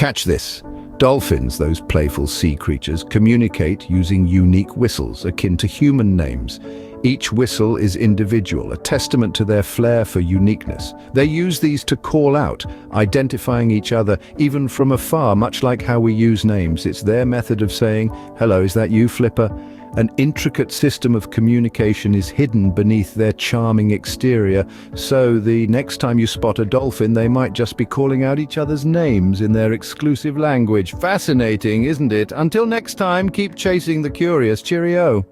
Catch this. Dolphins, those playful sea creatures, communicate using unique whistles akin to human names. Each whistle is individual, a testament to their flair for uniqueness. They use these to call out, identifying each other even from afar, much like how we use names. It's their method of saying, "Hello, is that you, Flipper?" An intricate system of communication is hidden beneath their charming exterior, so the next time you spot a dolphin, they might just be calling out each other's names in their exclusive language. Fascinating, isn't it? Until next time, keep chasing the curious. Cheerio.